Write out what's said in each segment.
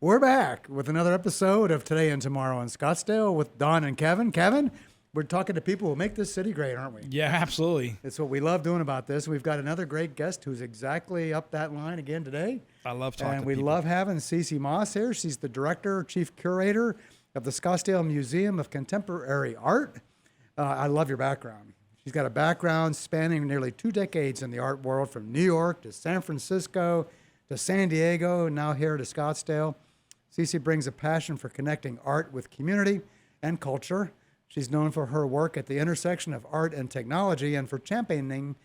We're back with another episode of Today and Tomorrow in Scottsdale with Don and Kevin. Kevin, we're talking to people who make this city great, aren't we? Yeah, absolutely. It's what we love doing about this. We've got another great guest who's exactly up that line again today. I love talking to people. And we love having Ceci Moss here. She's the director, chief curator of the Scottsdale Museum of Contemporary Art. I love your background. She's got a background spanning nearly 2 decades in the art world, from New York to San Francisco to San Diego, and now here to Scottsdale. Ceci brings a passion for connecting art with community and culture. She's known for her work at the intersection of art and technology and for championing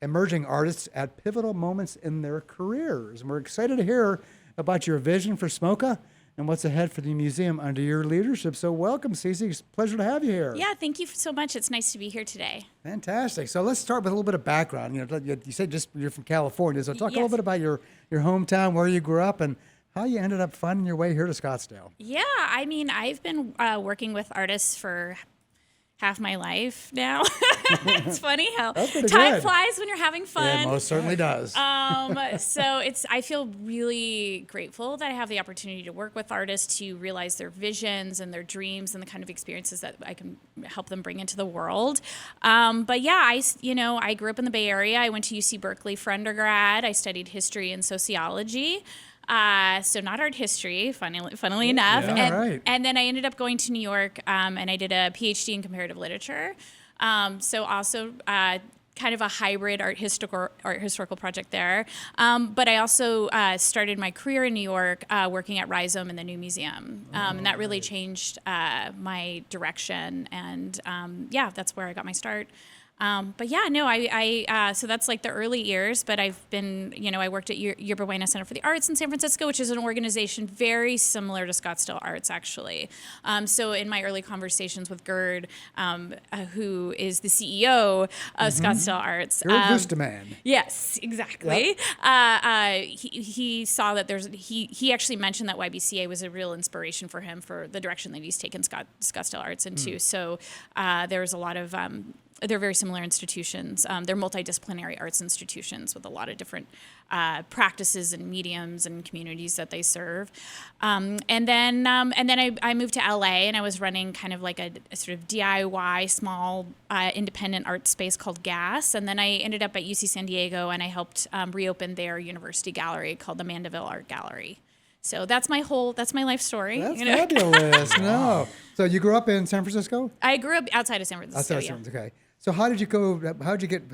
emerging artists at pivotal moments in their careers. And we're excited to hear about your vision for SMoCA and what's ahead for the museum under your leadership. So welcome, Ceci. It's a pleasure to have you here. Yeah, thank you so much. It's nice to be here today. Fantastic. So let's start with a little bit of background. You said just you're from California, so talk a little bit about your hometown, where you grew up, and how you ended up finding your way here to Scottsdale. Yeah, I mean, I've been working with artists for half my life now. It's funny how time flies when you're having fun. Yeah, it most certainly does. I feel really grateful that I have the opportunity to work with artists to realize their visions and their dreams and the kind of experiences that I can help them bring into the world. But yeah, I grew up in the Bay Area. I went to UC Berkeley for undergrad. I studied history and sociology. So not art history, funnily enough. Yeah, and then I ended up going to New York, and I did a PhD in comparative literature. So also kind of a hybrid art historical project there. But I also started my career in New York working at Rhizome in the new museum. And that really changed my direction. And that's where I got my start. So that's like the early years, but I've been, I worked at Yerba Buena Center for the Arts in San Francisco, which is an organization very similar to Scottsdale Arts, actually. So in my early conversations with Gerd, who is the CEO of Scottsdale Arts. Gerd Wusterman. Yes, exactly. Yep. He saw that he actually mentioned that YBCA was a real inspiration for him for the direction that he's taken Scottsdale Arts into. So there's a lot of... They're very similar institutions. They're multidisciplinary arts institutions with a lot of different practices and mediums and communities that they serve. And then I moved to LA, and I was running kind of like a sort of DIY small independent art space called Gas. And then I ended up at UC San Diego, and I helped reopen their university gallery called the Mandeville Art Gallery. So that's my life story. That's fabulous. No. So you grew up in San Francisco? I grew up outside of San Francisco. Outside of San Francisco, okay. So how did you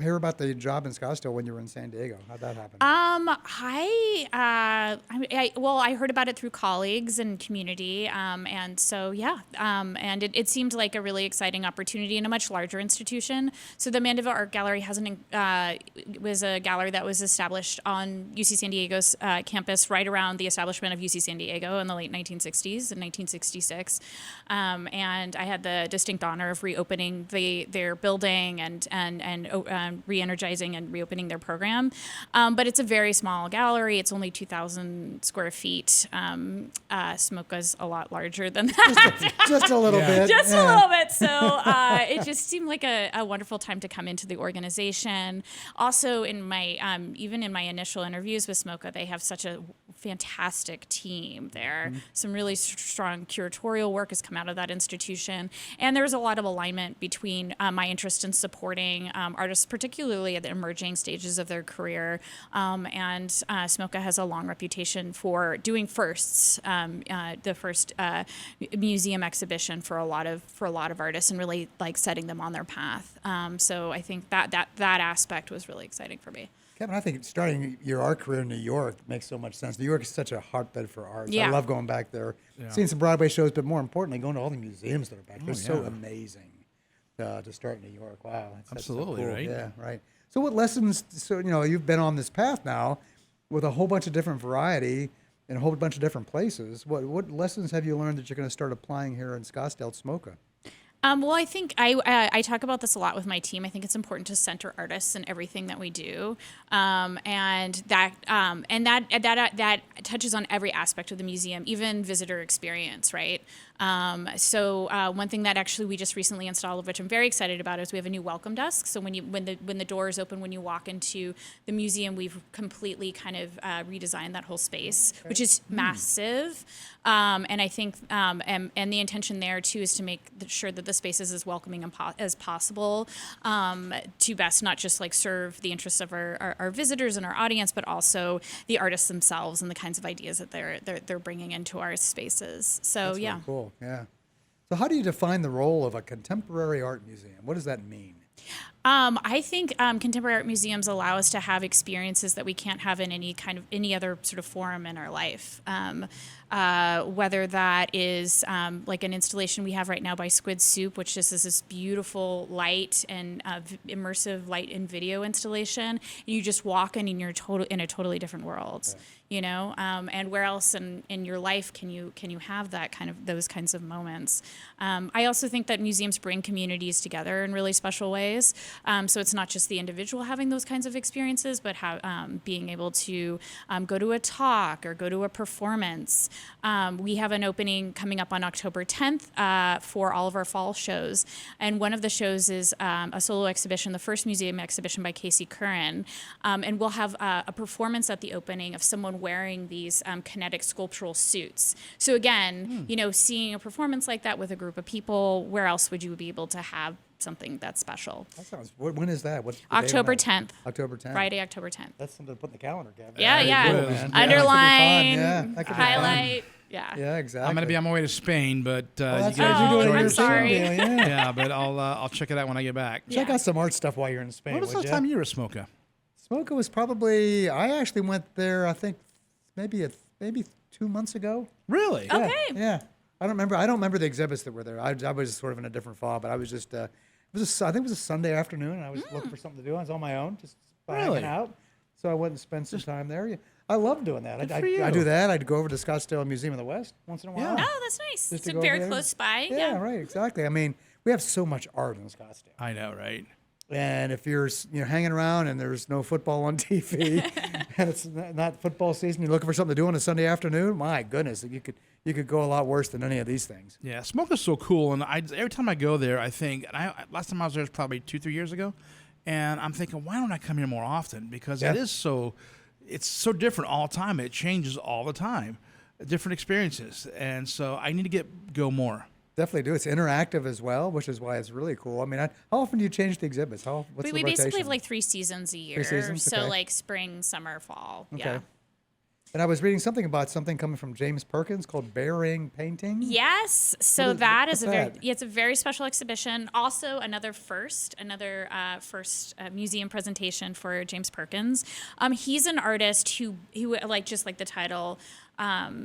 hear about the job in Scottsdale when you were in San Diego? How'd that happen? I heard about it through colleagues and community. And it seemed like a really exciting opportunity in a much larger institution. So the Mandeville Art Gallery was a gallery that was established on UC San Diego's campus right around the establishment of UC San Diego in the late 1960s, in 1966. And I had the distinct honor of reopening their building and re-energizing and reopening their program. But it's a very small gallery. It's only 2,000 square feet. SMoCA's a lot larger than that. Just a little bit. Just a little bit. So it just seemed like a wonderful time to come into the organization. Also, in my even in my initial interviews with SMoCA, they have such a fantastic team there. Some really strong curatorial work has come out of that institution. And there's a lot of alignment between my interest in supporting artists, particularly at the emerging stages of their career. And SMoCA has a long reputation for doing firsts, the first museum exhibition for a lot of artists, and really like setting them on their path. So I think that aspect was really exciting for me. Kevin, I think starting your art career in New York makes so much sense. New York is such a hotbed for art. Yeah. I love going back there, seeing some Broadway shows, but more importantly, going to all the museums that are back there. It's so amazing to start in New York. Wow. That's absolutely, so cool. right? Yeah, right. So what lessons, you've been on this path now with a whole bunch of different variety in a whole bunch of different places. What lessons have you learned that you're going to start applying here in Scottsdale SMoCA? Well, I think I talk about this a lot with my team. I think it's important to center artists in everything that we do, and that touches on every aspect of the museum, even visitor experience, right? One thing that actually we just recently installed, which I'm very excited about, is we have a new welcome desk. So when the doors open, when you walk into the museum, we've completely kind of redesigned that whole space, which is massive. And I think and the intention there too is to make sure that the space is as welcoming as possible, to best not just like serve the interests of our visitors and our audience, but also the artists themselves and the kinds of ideas that they're bringing into our spaces. So That's really cool. Yeah. So how do you define the role of a contemporary art museum? What does that mean? I think contemporary art museums allow us to have experiences that we can't have in any other sort of forum in our life. Whether that is like an installation we have right now by Squid Soup, which just is this beautiful light and immersive light and video installation. And you just walk in and you're in a totally different world. Okay. You know, and where else in your life can you have those kinds of moments? I also think that museums bring communities together in really special ways. So it's not just the individual having those kinds of experiences, but being able to go to a talk or go to a performance. We have an opening coming up on October 10th for all of our fall shows, and one of the shows is a solo exhibition, the first museum exhibition by Casey Curran, and we'll have a performance at the opening of someone wearing these kinetic sculptural suits. So again, you know, seeing a performance like that with a group of people, where else would you be able to have something that's special? That sounds. When is that? What's the October date on that? 10th. October 10th. Friday, October 10th. That's something to put in the calendar, Gavin. Yeah. Cool, man. Underline, That could be fun. highlight. Yeah. Yeah, exactly. I'm going to be on my way to Spain, but you that's guys right. You're doing I'm your sorry. Spain deal, yeah. Yeah, but I'll check it out when I get back. Check out some art stuff while you're in Spain. When was the would last time you were at SMoCA? SMoCA was probably. I actually went there. I think maybe 2 months ago. Really? Yeah, Okay. Yeah. I don't remember the exhibits that were there. I was sort of in a different fog, but I was just. I think it was a Sunday afternoon, and I was looking for something to do. I was on my own, just hanging out. So I went and spent some time there. Yeah. I love doing that. Good for you. I do that. I'd go over to Scottsdale Museum of the West once in a while. Yeah. Oh, that's nice. Just It's to go very over there. close by. Yeah, right, exactly. I mean, we have so much art in Scottsdale. I know, right? And if you're hanging around and there's no football on TV and it's not football season, you're looking for something to do on a Sunday afternoon, my goodness, you could go a lot worse than any of these things. Yeah, SMoCA's so cool, and every time I go there, I think. And last time I was there was probably 2-3 years ago, and I'm thinking, why don't I come here more often? Because it's so different all the time. It changes all the time, different experiences, and so I need to go more. Definitely do. It's interactive as well, which is why it's really cool. I mean, how often do you change the exhibits? What's We the basically rotation? have like 3 seasons a year. seasons? So Okay. like spring, summer, fall. Okay. Yeah. And I was reading something coming from James Perkins called Bearing Painting. Yes. So What is- that what's is that? it's a very special exhibition. Also another first museum presentation for James Perkins. He's an artist who like just like the title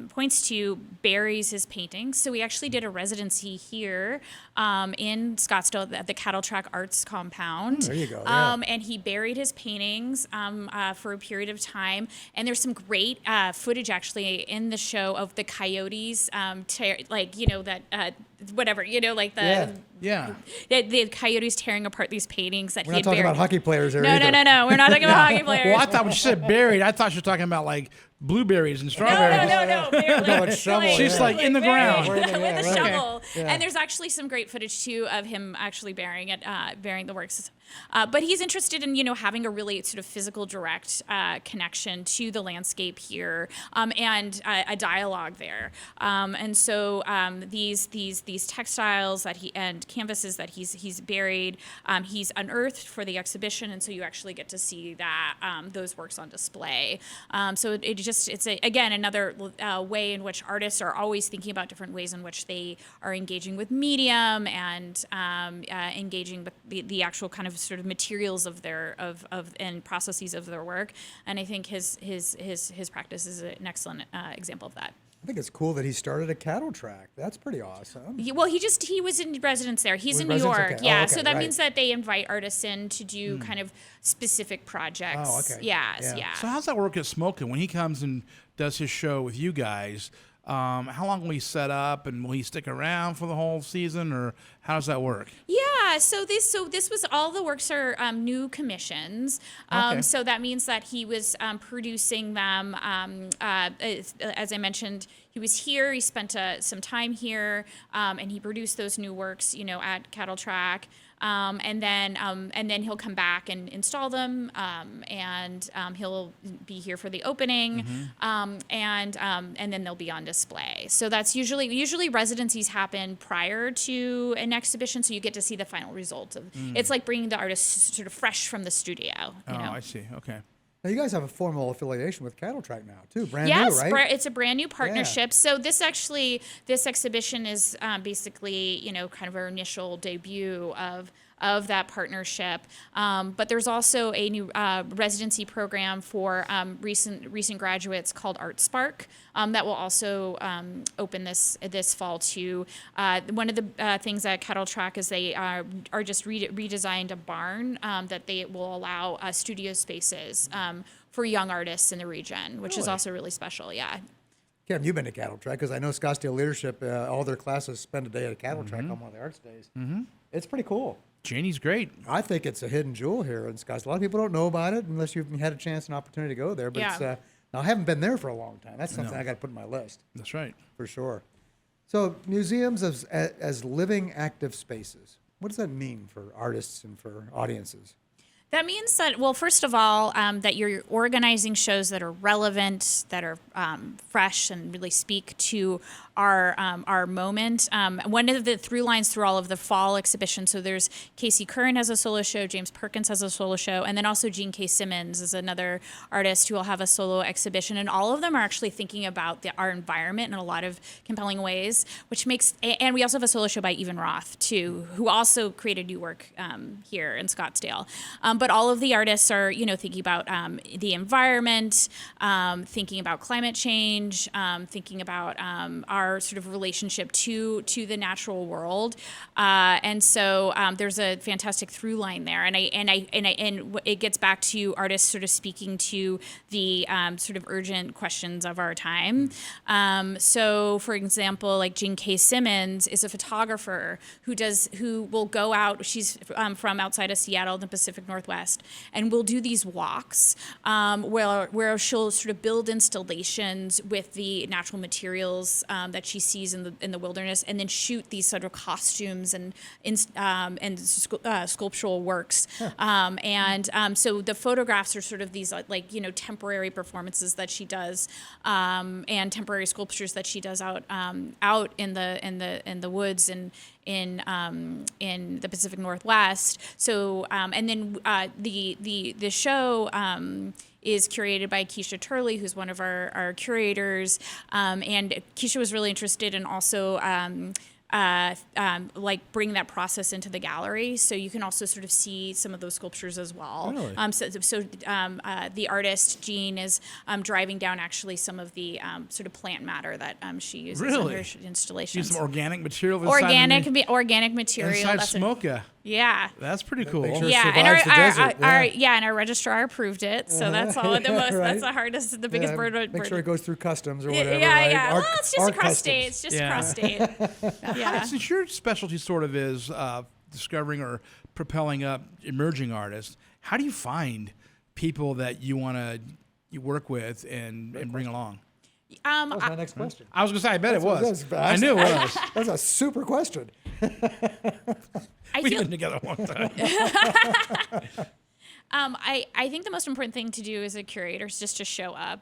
points to, buries his paintings. So we actually did a residency here in Scottsdale at the Cattle Track Arts Compound. There you go, yeah. And he buried his paintings for a period of time. And there's some great footage actually in the show of the coyotes, the coyotes tearing apart these paintings that We're he not had talking buried. about hockey players there No, either. no. We're not talking about hockey players. Well, I thought when she said buried, I thought she was talking about like blueberries and strawberries. No. About shovel, She's like in the ground. With Yeah, a right. shovel. Yeah. And there's actually some great footage too of him actually burying the works. But he's interested in, having a really sort of physical, direct connection to the landscape here, and a dialogue there. And so these textiles and canvases that he's buried, he's unearthed for the exhibition, and so you actually get to see that those works on display. So it's again another way in which artists are always thinking about different ways in which they are engaging with medium and engaging with the actual kind of sort of materials of their and processes of their work. And I think his practice is an excellent example of that. I think it's cool that he started a cattle track. That's pretty awesome. He was in residence there. He's in New residence? York. Okay. Yeah. Oh, okay, So that right. means that they invite artists in to do kind of specific projects. Oh, okay. Yes, Yeah. yeah. So how's that work at SMoCA when he comes and does his show with you guys? How long will he set up, and will he stick around for the whole season, or how does that work? Yeah, so this was all the works are new commissions. Okay. So that means that he was producing them. As I mentioned, he was here. He spent some time here, and he produced those new works, at Cattle Track. And then he'll come back and install them, and he'll be here for the opening, and then they'll be on display. So that's usually residencies happen prior to an exhibition, so you get to see the final result of. It's like bringing the artist sort of fresh from the studio. I see. Okay. Now, you guys have a formal affiliation with Cattle Track now, too. Brand Yes, new, right? It's a brand new partnership. So this exhibition is basically, kind of our initial debut of that partnership. But there's also a new residency program for recent graduates called Art Spark that will also open this fall too. One of the things at Cattle Track is they are just redesigned a barn that they will allow studio spaces for young artists in the region, which is also really special. Yeah. Kevin, you've been to Cattle Track because I know Scottsdale Leadership, all their classes spend a day at Cattle Track on one of the arts days. It's pretty cool. Janie's great. I think it's a hidden jewel here in Scottsdale. A lot of people don't know about it unless you've had a chance and opportunity to go there. But it's, now, I haven't been there for a long time. That's something I got to put on my list. That's right. For sure. So museums as living, active spaces. What does that mean for artists and for audiences? That means that, well, first of all, that you're organizing shows that are relevant, that are fresh, and really speak to our moment. One of the through lines through all of the fall exhibitions, so there's Casey Curran has a solo show, James Perkins has a solo show, and then also Gene K. Simmons is another artist who will have a solo exhibition, and all of them are actually thinking about our environment in a lot of compelling ways, which makes, and we also have a solo show by Even Roth, too, who also created new work here in Scottsdale. But all of the artists are, thinking about the environment, thinking about climate change, thinking about our sort of relationship to the natural world, and so there's a fantastic through line there, and it gets back to artists sort of speaking to the sort of urgent questions of our time. So, for example, like Jean K. Simmons is a photographer who will go out. She's from outside of Seattle, in the Pacific Northwest, and will do these walks where she'll sort of build installations with the natural materials that she sees in the wilderness, and then shoot these sort of costumes and sculptural works. So the photographs are sort of these temporary performances that she does, and temporary sculptures that she does out in the woods and in the Pacific Northwest. So and then the show is curated by Keisha Turley, who's one of our curators, and Keisha was really interested in also bring that process into the gallery, so you can also sort of see some of those sculptures as well. Really? So the artist Jean is driving down actually some of the sort of plant matter that she uses in her installations. Use some organic material. Organic material. Inside SMoCA. Yeah. That's pretty cool. Make sure Yeah, it and survives the desert. and our registrar approved it, so that's all the most. Right. That's the hardest, the biggest bird. Make sure it goes through customs or whatever. Yeah. Right? Well, it's just across state. It's just across state. Yeah. Since your specialty sort of is discovering or propelling up emerging artists, how do you find people that you work with and bring along? That was my next question. I was going to say, I bet it was. I knew it was. That's a super question. We've been together a long time. I think the most important thing to do as a curator is just to show up.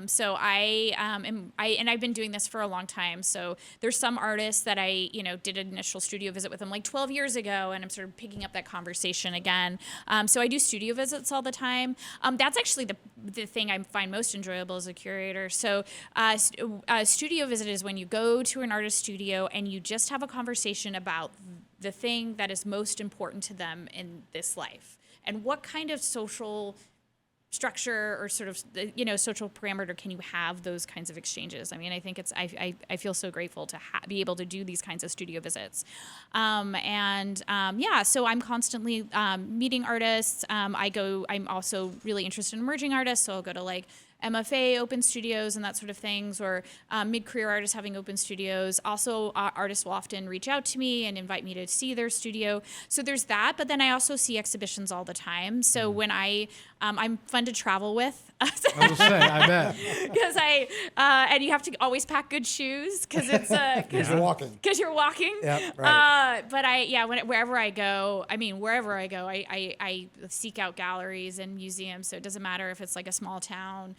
So I've been doing this for a long time. So there's some artists that I, did an initial studio visit with them like 12 years ago, and I'm sort of picking up that conversation again. So I do studio visits all the time. That's actually the thing I find most enjoyable as a curator. So a studio visit is when you go to an artist studio and you just have a conversation about the thing that is most important to them in this life, and what kind of social structure or sort of social parameter can you have those kinds of exchanges. I mean, I think I feel so grateful to be able to do these kinds of studio visits, so I'm constantly meeting artists. I'm also really interested in emerging artists, so I'll go to MFA open studios and that sort of things, or mid-career artists having open studios. Also, artists will often reach out to me and invite me to see their studio. So there's that, but then I also see exhibitions all the time. So when I'm fun to travel with. I was gonna say, I bet. Because and you have to always pack good shoes because it's Because you're walking. Because you're walking. Yep, right. But wherever I go, I seek out galleries and museums. So it doesn't matter if it's like a small town,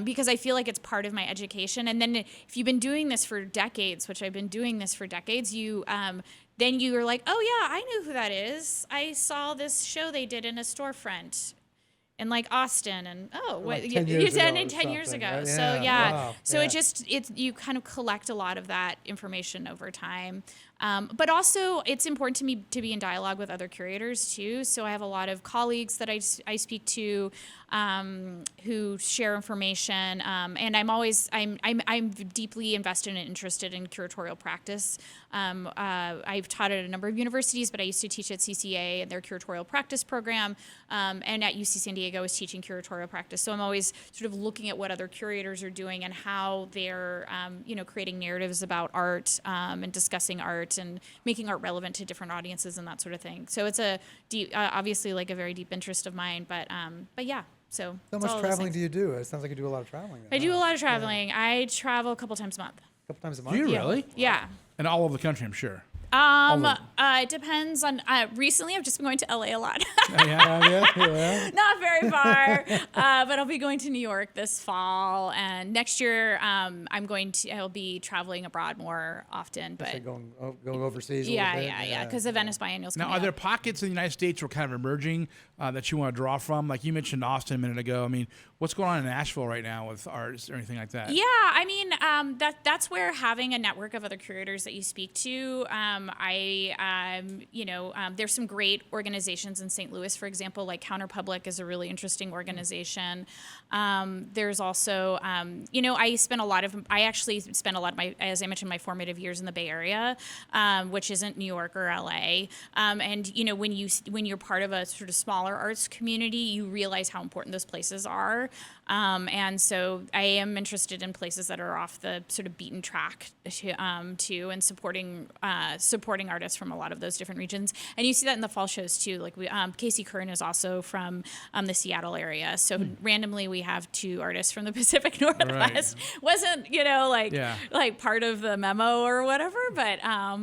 because I feel like it's part of my education. And then if you've been doing this for decades, which I've been doing this for decades, then you are like, oh yeah, I knew who that is. I saw this show they did in a storefront in like Austin, and like 10 years ago or 10 years something, ago. right? So Yeah. Wow. so Yeah. you kind of collect a lot of that information over time. But also it's important to me to be in dialogue with other curators too. So I have a lot of colleagues that I speak to who share information, and I'm deeply invested and interested in curatorial practice. I've taught at a number of universities, but I used to teach at CCA and their curatorial practice program, and at UC San Diego I was teaching curatorial practice. So I'm always sort of looking at what other curators are doing and how they're creating narratives about art, and discussing art and making art relevant to different audiences and that sort of thing. So it's a deep, obviously like a very deep interest of mine, but yeah. So How much traveling do you do? It sounds like you do a lot of traveling. I do a lot of traveling. Yeah. I travel a couple times a month. A couple times a month? Do you really? Yeah. And all over the country, I'm sure. It depends on. Recently, I've just been going to LA a lot. Yeah. Not very far, but I'll be going to New York this fall, and next year I'll be traveling abroad more often. But going overseas. Yeah. Because the Venice Biennial's now, coming are there up. pockets in the United States that are kind of emerging that you want to draw from? Like you mentioned Austin a minute ago. I mean, what's going on in Nashville right now with artists or anything like that? Yeah, I mean, that's where having a network of other curators that you speak to. There's some great organizations in St. Louis, for example, like Counterpublic is a really interesting organization. There's also, I actually spent a lot of my, as I mentioned, my formative years in the Bay Area, which isn't New York or LA. And when you're part of a sort of smaller arts community, you realize how important those places are. And so I am interested in places that are off the sort of beaten track too, and supporting artists from a lot of those different regions. And you see that in the fall shows too. Like Casey Curran is also from the Seattle area. So randomly we have two artists from the Pacific Northwest. Right. Wasn't like part of the memo or whatever, but I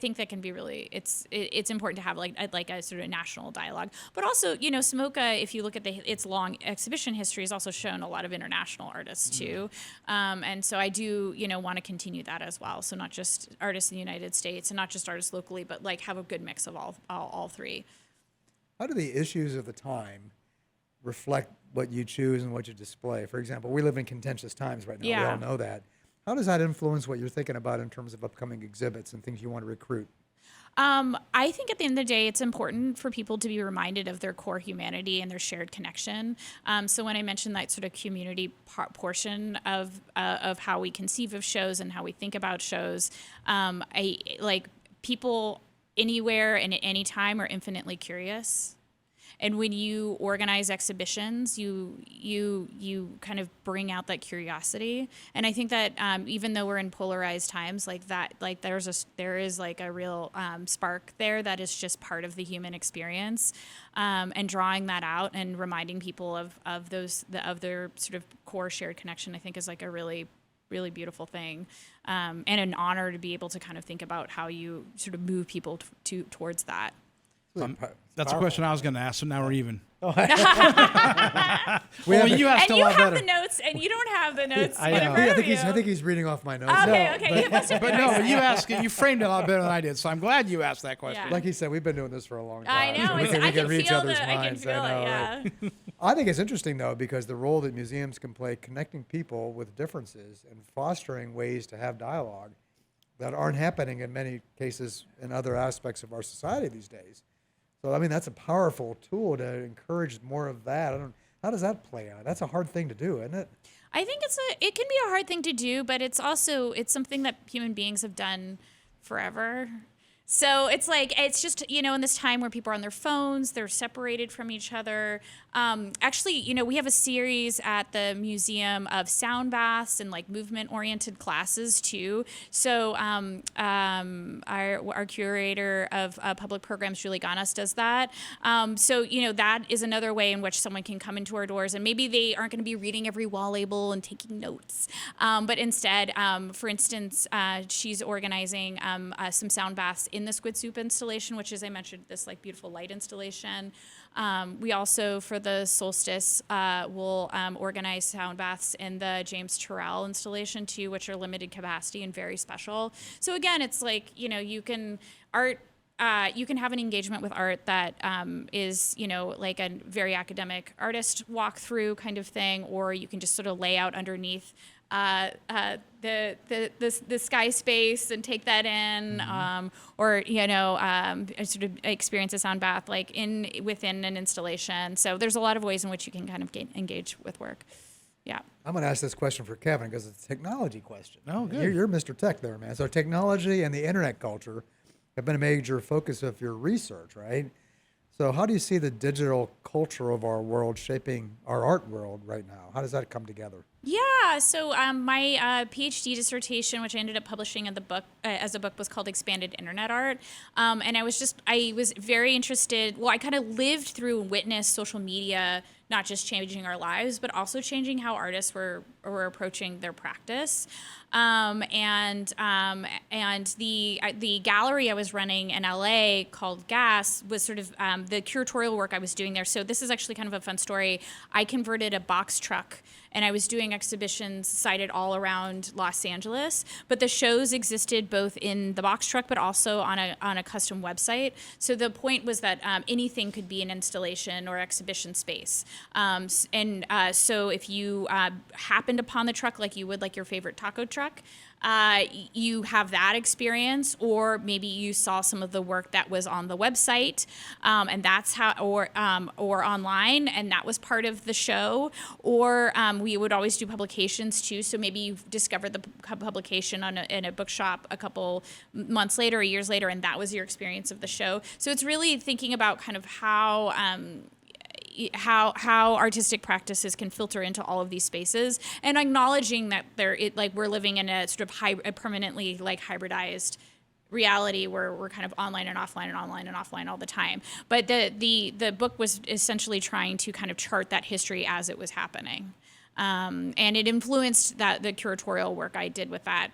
think that can be really it's important to have like a sort of national dialogue. But also SMoCA, if you look at its long exhibition history, has also shown a lot of international artists too. And so I do want to continue that as well. So not just artists in the United States and not just artists locally, but like have a good mix of all three. How do the issues of the time reflect what you choose and what you display? For example, we live in contentious times right now. Yeah. We all know that. How does that influence what you're thinking about in terms of upcoming exhibits and things you want to recruit? I think at the end of the day, it's important for people to be reminded of their core humanity and their shared connection. So when I mentioned that sort of community portion of how we conceive of shows and how we think about shows, people anywhere and at any time are infinitely curious. And when you organize exhibitions, you kind of bring out that curiosity. And I think that even though we're in polarized times like that, like there is like a real spark there that is just part of the human experience. And drawing that out and reminding people of their sort of core shared connection, I think is like a really, really beautiful thing. And an honor to be able to kind of think about how you sort of move people towards that. That's a question I was going to ask, so now we're even. You asked and a you lot have better. the notes, and you don't have the notes. I in know. front I of think you. he's reading off my notes. Okay. You framed it a lot better than I did, so I'm glad you asked that question. Yeah. Like he said, we've been doing this for a long time. I know. So we I can can read each feel other's it. I can minds. feel it. Right? Yeah. I think it's interesting, though, because the role that museums can play connecting people with differences and fostering ways to have dialogue that aren't happening in many cases in other aspects of our society these days. So, I mean, that's a powerful tool to encourage more of that. How does that play out? That's a hard thing to do, isn't it? I think it can be a hard thing to do, but it's something that human beings have done forever. So it's like, it's just, in this time where people are on their phones, they're separated from each other. Actually, we have a series at the museum of sound baths and like movement oriented classes too. So our curator of public programs, Julie Ganas, does that. So, that is another way in which someone can come into our doors, and maybe they aren't going to be reading every wall label and taking notes. But instead, for instance, she's organizing some sound baths in the Squid Soup installation, which, as I mentioned, this like beautiful light installation. We also, for the solstice, will organize sound baths in the James Turrell installation too, which are limited capacity and very special. So again, it's like, you can have an engagement with art that is, like a very academic artist walkthrough kind of thing, or you can just sort of lay out underneath the sky space and take that in, or sort of experience a sound bath like within an installation. So there's a lot of ways in which you can kind of engage with work. Yeah. I'm going to ask this question for Kevin because it's a technology question. Oh, good. You're Mr. Tech there, man. So technology and the internet culture have been a major focus of your research, right? So how do you see the digital culture of our world shaping our art world right now? How does that come together? Yeah, so my PhD dissertation, which I ended up publishing in the book as a book, was called Expanded Internet Art, and I was very interested. Well, I kind of lived through and witnessed social media not just changing our lives, but also changing how artists were approaching their practice. And the gallery I was running in LA called Gas was sort of the curatorial work I was doing there. So this is actually kind of a fun story. I converted a box truck, and I was doing exhibitions sited all around Los Angeles. But the shows existed both in the box truck, but also on a custom website. So the point was that anything could be an installation or exhibition space. So if you happened upon the truck like you would like your favorite taco truck, you have that experience, or maybe you saw some of the work that was on the website, and that's how, or online, and that was part of the show. Or we would always do publications too. So maybe you discovered the publication in a bookshop a couple months later, or years later, and that was your experience of the show. So it's really thinking about kind of how artistic practices can filter into all of these spaces, and acknowledging that we're living in a sort of a permanently like hybridized reality where we're kind of online and offline all the time. But the book was essentially trying to kind of chart that history as it was happening. And it influenced the curatorial work I did with that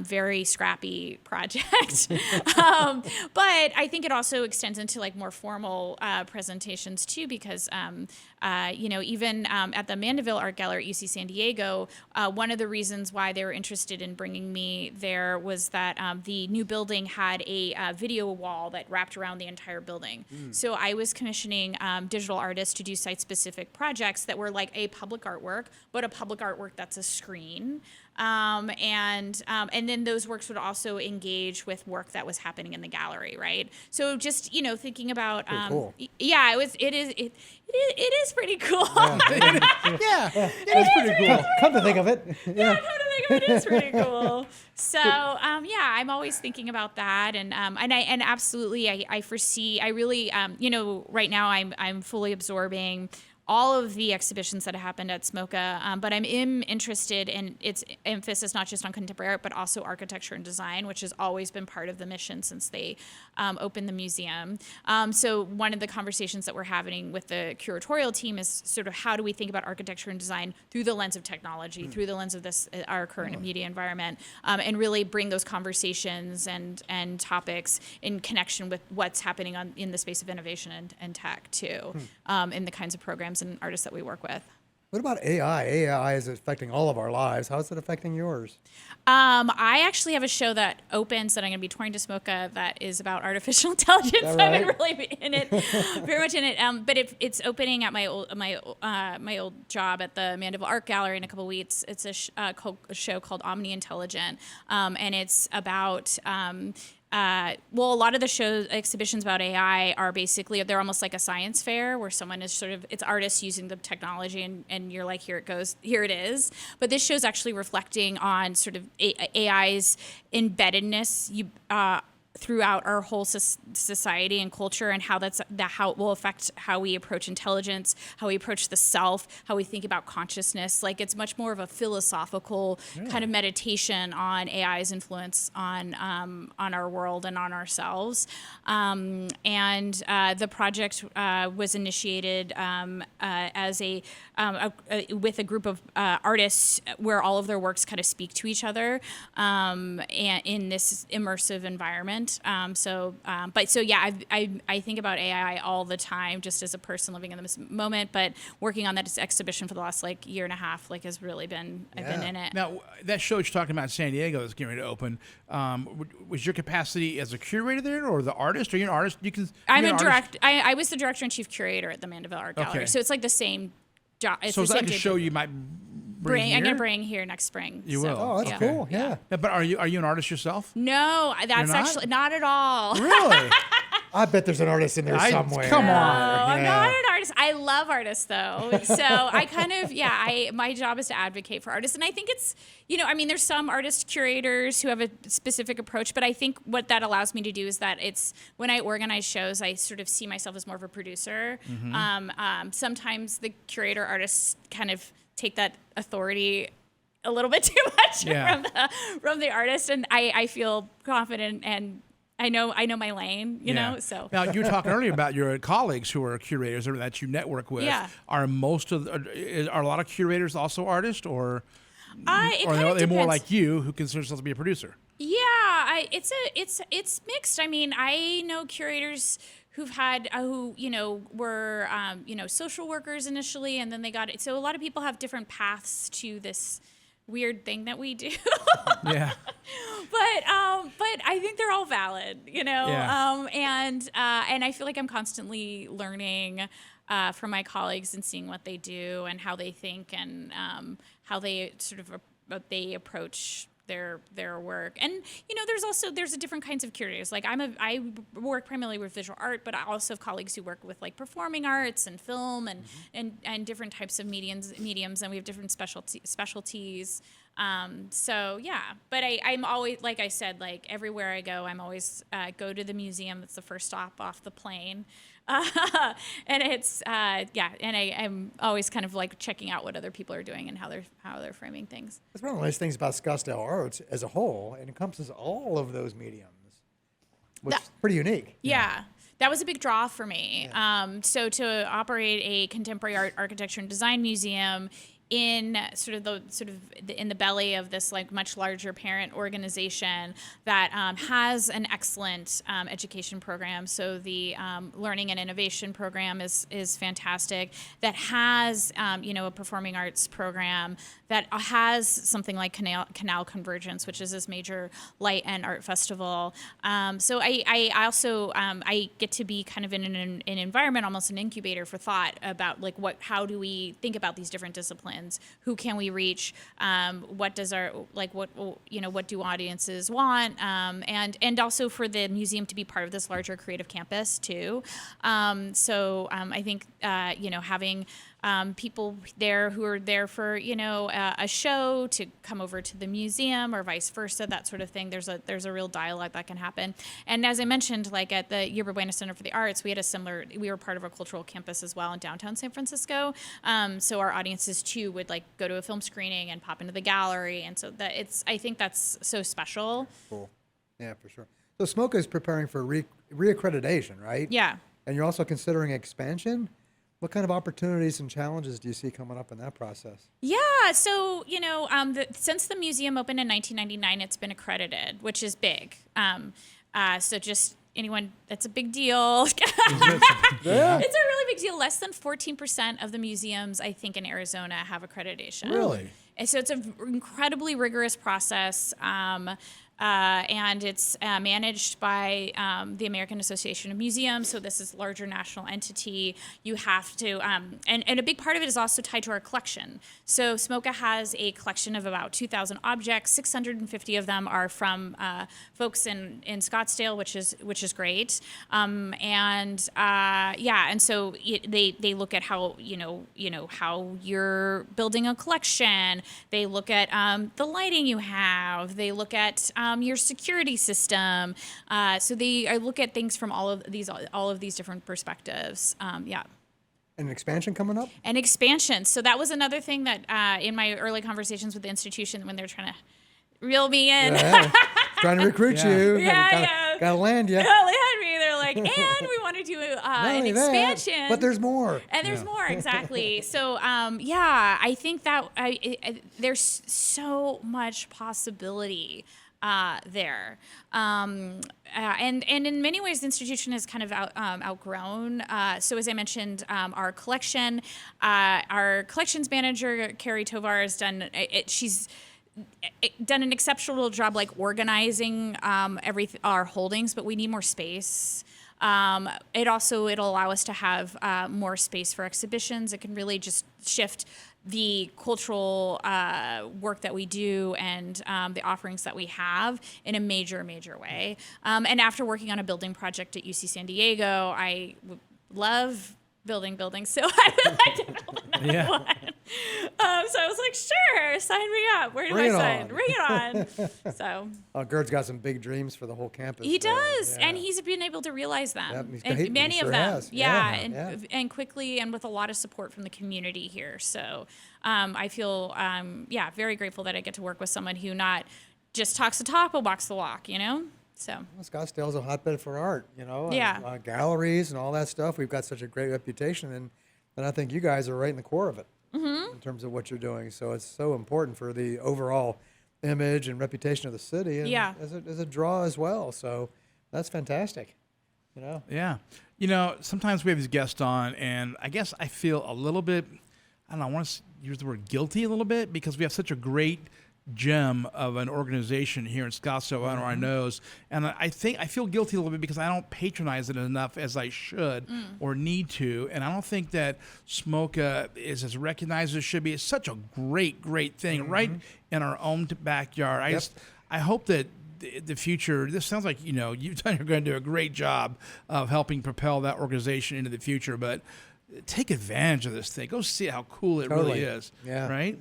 very scrappy project. But I think it also extends into like more formal presentations too, because even at the Mandeville Art Gallery at UC San Diego, one of the reasons why they were interested in bringing me there was that the new building had a video wall that wrapped around the entire building. So I was commissioning digital artists to do site-specific projects that were like a public artwork, but a public artwork that's a screen. And then those works would also engage with work that was happening in the gallery, right? So just thinking about cool. Yeah, it is pretty cool. Yeah, it is pretty cool. Come to think of it. Yeah, come to think of it, it is pretty cool. So I'm always thinking about that, and absolutely I foresee, I really right now I'm fully absorbing all of the exhibitions that have happened at SMoCA, but I'm interested in its emphasis not just on contemporary art, but also architecture and design, which has always been part of the mission since they opened the museum. So one of the conversations that we're having with the curatorial team is sort of how do we think about architecture and design through the lens of technology, through the lens of this our current media environment, and really bring those conversations and topics in connection with what's happening in the space of innovation and tech too, in the kinds of programs and artists that we work with. What about AI? AI is affecting all of our lives. How is it affecting yours? I actually have a show that opens that I'm going to be touring to SMoCA that is about artificial intelligence. Right? I'm really in it, very much in it. But it's opening at my old job at the Mandeville Art Gallery in a couple of weeks. It's a show called Omni Intelligent, and it's about. A lot of the exhibitions about AI are basically, they're almost like a science fair where someone is it's artists using the technology and you're like, here it goes, here it is. But this show's actually reflecting on sort of AI's embeddedness throughout our whole society and culture, and how how it will affect how we approach intelligence, how we approach the self, how we think about consciousness. Like, it's much more of a philosophical kind of meditation on AI's influence on our world and on ourselves. And the project was initiated as with a group of artists where all of their works kind of speak to each other and in this immersive environment. I think about AI all the time, just as a person living in this moment. But working on that exhibition for the last year and a half, has really been I've been in it. Now, that show you're talking about in San Diego that's getting ready to open, was your capacity as a curator there, or the artist? Are you an artist? I'm a director. I was the director and chief curator at the Mandeville Art Gallery, so it's like the same job. So is that like a show you might bring here? I'm going to bring here next spring. You will. Oh, that's cool. Yeah. But are you an artist yourself? No, that's actually not at all. Really? I bet there's an artist in there somewhere. Come on. I'm not an artist. I love artists, though. So I kind of, my job is to advocate for artists. And I think it's, there's some artist curators who have a specific approach, but I think what that allows me to do is that it's, when I organize shows, I sort of see myself as more of a producer. Mm-hmm. Sometimes the curator artists kind of take that authority a little bit too much from the artist. And I feel confident and I know my lane, you know. So now you were talking earlier about your colleagues who are curators or that you network with. Yeah. Are a lot of curators also artists, or are they more like you who consider themselves to be a producer? Yeah, it's mixed. I mean, I know curators who've had were social workers initially, and then they got it. So a lot of people have different paths to this weird thing that we do. Yeah. But I think they're all valid, and I feel like I'm constantly learning from my colleagues and seeing what they do and how they think and how they they approach their work. And there's a different kinds of curators. Like I work primarily with visual art, but I also have colleagues who work with performing arts and film and different types of mediums, and we have different specialties. But I'm always, like I said, everywhere I go, I'm always go to the museum. That's the first stop off the plane. And it's and I'm always kind of checking out what other people are doing and how they're framing things. That's one of the nice things about Scottsdale Arts as a whole. It encompasses all of those mediums, which is pretty unique. Yeah. That was a big draw for me. Yeah. So to operate a contemporary art, architecture, and design museum in in the belly of this much larger parent organization that has an excellent education program. So the learning and innovation program is fantastic. That has a performing arts program. That has something like Canal Convergence, which is this major light and art festival. So I also I get to be kind of in an environment, almost an incubator for thought about how do we think about these different disciplines. Who can we reach? What does our what do audiences want? And also for the museum to be part of this larger creative campus too. I think having people there who are there for a show to come over to the museum or vice versa, that sort of thing. There's a real dialogue that can happen. And as I mentioned, at the Yerba Buena Center for the Arts, we were part of a cultural campus as well in downtown San Francisco. So our audiences too would go to a film screening and pop into the gallery, and so I think that's so special. Cool. Yeah, for sure. So SMoCA is preparing for reaccreditation, right? Yeah. And you're also considering expansion. What kind of opportunities and challenges do you see coming up in that process? Yeah, so, since the museum opened in 1999, it's been accredited, which is big. So just anyone, that's a big deal. Yeah. It's a really big deal. Less than 14% of the museums, I think, in Arizona have accreditation. Really? And so it's an incredibly rigorous process. And it's managed by the American Association of Museums. So this is a larger national entity. You have to, and a big part of it is also tied to our collection. So SMoCA has a collection of about 2,000 objects. 650 of them are from folks in Scottsdale, which is great. And so they look at how how you're building a collection. They look at the lighting you have. They look at your security system. So I look at things from all of these different perspectives. Yeah. And an expansion coming up? And expansion. So that was another thing that in my early conversations with the institution, when they're trying to reel me in. Yeah. Trying to recruit you. Yeah. Gotta land you. They had me. They're like, and we want to do an expansion. But there's more. And there's more, exactly. So, I think that there's so much possibility there. And in many ways, the institution has kind of outgrown. So as I mentioned, our collections manager, Carrie Tovar, has done she's done an exceptional job like organizing our holdings, but we need more space. It'll allow us to have more space for exhibitions. It can really just shift the cultural work that we do and the offerings that we have in a major way. And after working on a building project at UC San Diego, I love building buildings, so I would like to build another one. So I was like, sure, sign me up. Where do I sign? Bring it on. So Gerd's got some big dreams for the whole campus. He does, and he's been able to realize them. Yep, and many of them, has. And quickly, and with a lot of support from the community here. So I feel, very grateful that I get to work with someone who not just talks the talk, but walks the walk. So Scottsdale's a hotbed for art, Yeah. and, galleries and all that stuff. We've got such a great reputation, and I think you guys are right in the core of it in terms of what you're doing. So it's so important for the overall image and reputation of the city, and as a draw as well. So that's fantastic. Yeah. Sometimes we have these guests on, and I guess I feel a little bit, I want to use the word guilty a little bit, because we have such a great gem of an organization here in Scottsdale under our nose, and I feel guilty a little bit because I don't patronize it enough as I should or need to, and I don't think that SMoCA is as recognized as it should be. It's such a great thing right in our own backyard. I hope that the future, this sounds like you're going to do a great job of helping propel that organization into the future, but take advantage of this thing. Go see how cool it really is. Yeah. Right?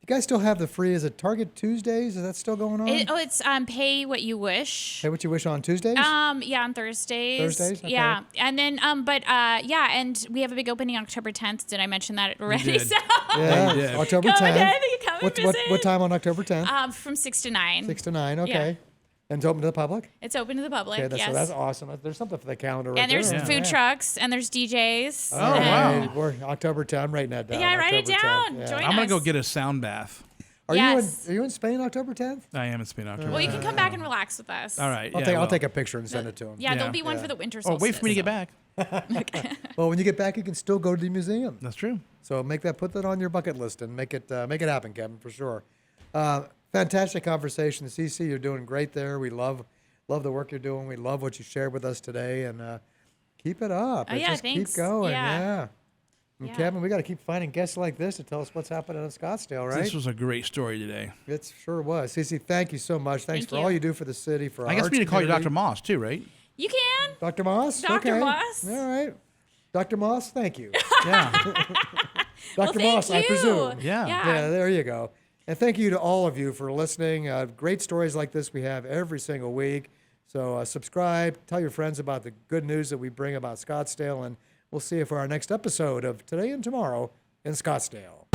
You guys still have the free, is it Target Tuesdays? Is that still going on? It's Pay What You Wish. Pay What You Wish on Tuesdays? On Thursdays. Thursdays? Okay. Yeah. And then, and we have a big opening on October 10th. Did I mention that already? You did. So, Yeah, did. October 10th. Come and visit. What time on October 10th? From 6 to 9. 6 to 9, okay. Yeah. And it's open to the public? It's open to the public, Okay, yes. so that's awesome. There's something for the calendar right And there's there. food trucks, and there's DJs. Oh, wow. right. We're October 10th. I'm writing that down. Yeah, write it October down. 10th. Join I'm going to go us. get a sound bath. Are Yes. you in Spain October 10th? I am in Spain, October. Well, you can come back and relax with us. All right. I'll take a picture and send it to him. Yeah, Yeah. there'll be one for the winter Oh, solstice. wait for me to get back. Well, when you get back, you can still go to the museum. That's true. So put that on your bucket list and make it happen, Kevin, for sure. Fantastic conversation. Cici, you're doing great there. We love the work you're doing. We love what you shared with us today, and keep it up. Just thanks. keep going. Yeah. And Yeah. Kevin, we got to keep finding guests like this to tell us what's happening in Scottsdale, right? This was a great story today. It sure was. Cici, thank you so much. Thanks Thank for you. all you do for the city, for our I guess arts we need to call you community. Dr. Moss, too, right? You can. Dr. Moss? Dr. Okay. Moss. All right. Dr. Moss, thank you. Yeah. Dr. Thank Moss, I you. presume. Yeah. Yeah, there you go. And thank you to all of you for listening. Great stories like this we have every single week. So subscribe, tell your friends about the good news that we bring about Scottsdale, and we'll see you for our next episode of Today and Tomorrow in Scottsdale.